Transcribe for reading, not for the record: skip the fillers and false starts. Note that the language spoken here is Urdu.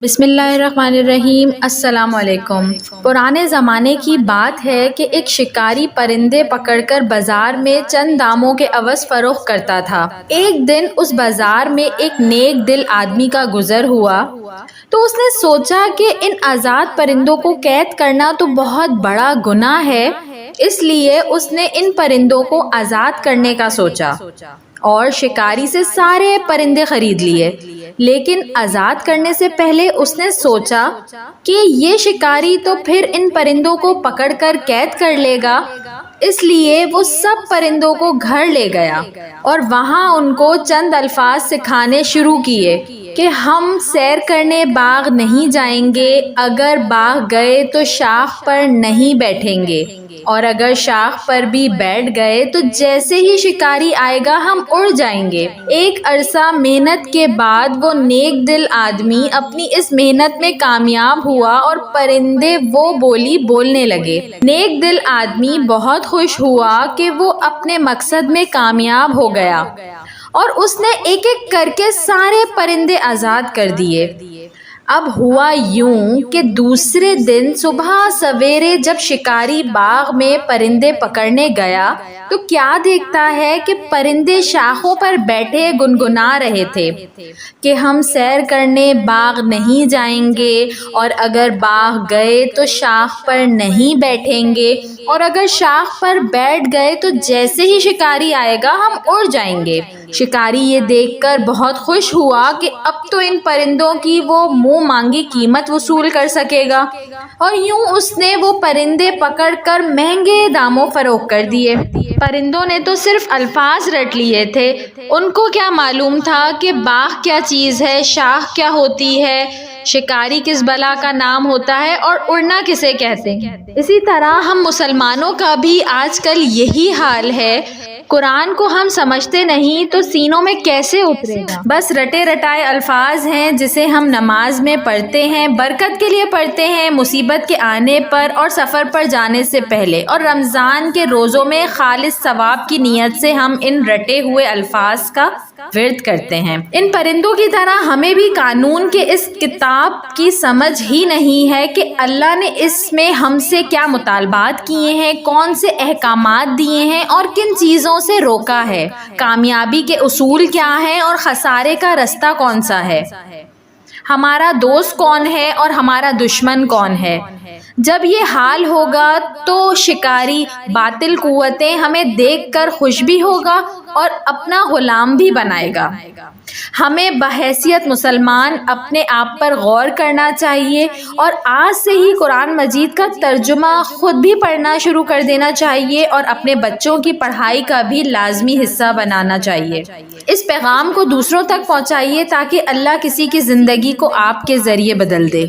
بسم اللہ الرحمن الرحیم۔ السلام علیکم۔ پرانے زمانے کی بات ہے کہ ایک شکاری پرندے پکڑ کر بازار میں چند داموں کے عوض فروخت کرتا تھا۔ ایک دن اس بازار میں ایک نیک دل آدمی کا گزر ہوا تو اس نے سوچا کہ ان آزاد پرندوں کو قید کرنا تو بہت بڑا گناہ ہے، اس لیے اس نے ان پرندوں کو آزاد کرنے کا سوچا اور شکاری سے سارے پرندے خرید لیے۔ لیکن آزاد کرنے سے پہلے اس نے سوچا کہ یہ شکاری تو پھر ان پرندوں کو پکڑ کر قید کر لے گا، اس لیے وہ سب پرندوں کو گھر لے گیا اور وہاں ان کو چند الفاظ سکھانے شروع کیے کہ ہم سیر کرنے باغ نہیں جائیں گے، اگر باغ گئے تو شاخ پر نہیں بیٹھیں گے، اور اگر شاخ پر بھی بیٹھ گئے تو جیسے ہی شکاری آئے گا ہم اڑ جائیں گے۔ ایک عرصہ محنت کے بعد وہ نیک دل آدمی اپنی اس محنت میں کامیاب ہوا اور پرندے وہ بولی بولنے لگے۔ نیک دل آدمی بہت خوش ہوا کہ وہ اپنے مقصد میں کامیاب ہو گیا اور اس نے ایک ایک کر کے سارے پرندے آزاد کر دیے۔ اب ہوا یوں کہ دوسرے دن صبح سویرے جب شکاری باغ میں پرندے پکڑنے گیا تو کیا دیکھتا ہے کہ پرندے شاخوں پر بیٹھے گنگنا رہے تھے کہ ہم سیر کرنے باغ نہیں جائیں گے، اور اگر باغ گئے تو شاخ پر نہیں بیٹھیں گے، اور اگر شاخ پر بیٹھ گئے تو جیسے ہی شکاری آئے گا ہم اڑ جائیں گے۔ شکاری یہ دیکھ کر بہت خوش ہوا کہ اب تو ان پرندوں کی وہ منہ مانگی قیمت وصول کر سکے گا، اور یوں اس نے وہ پرندے پکڑ کر مہنگے داموں فروخت کر دیے۔ پرندوں نے تو صرف الفاظ رٹ لیے تھے، ان کو کیا معلوم تھا کہ باغ کیا چیز ہے، شاخ کیا ہوتی ہے، شکاری کس بلا کا نام ہوتا ہے اور اڑنا کسے کہتے ہیں۔ اسی طرح ہم مسلمانوں کا بھی آج کل یہی حال ہے۔ قرآن کو ہم سمجھتے نہیں تو سینوں میں کیسے اترے گا؟ بس رٹے رٹائے الفاظ ہیں جسے ہم نماز میں پڑھتے ہیں، برکت کے لیے پڑھتے ہیں، مصیبت کے آنے پر اور سفر پر جانے سے پہلے، اور رمضان کے روزوں میں خالص ثواب کی نیت سے ہم ان رٹے ہوئے الفاظ کا ورد کرتے ہیں۔ ان پرندوں کی طرح ہمیں بھی قانون کے اس کتاب کی سمجھ ہی نہیں ہے کہ اللہ نے اس میں ہم سے کیا مطالبات کیے ہیں، کون سے احکامات دیے ہیں اور کن چیزوں سے روکا ہے، کامیابی کے اصول کیا ہیں اور خسارے کا رستہ کون سا ہے، ہمارا دوست کون ہے اور ہمارا دشمن کون ہے۔ جب یہ حال ہوگا تو شکاری باطل قوتیں ہمیں دیکھ کر خوش بھی ہوگا اور اپنا غلام بھی بنائے گا۔ ہمیں بحیثیت مسلمان اپنے آپ پر غور کرنا چاہیے اور آج سے ہی قرآن مجید کا ترجمہ خود بھی پڑھنا شروع کر دینا چاہیے اور اپنے بچوں کی پڑھائی کا بھی لازمی حصہ بنانا چاہیے۔ اس پیغام کو دوسروں تک پہنچائیے تاکہ اللہ کسی کی زندگی کو آپ کے ذریعے بدل دے۔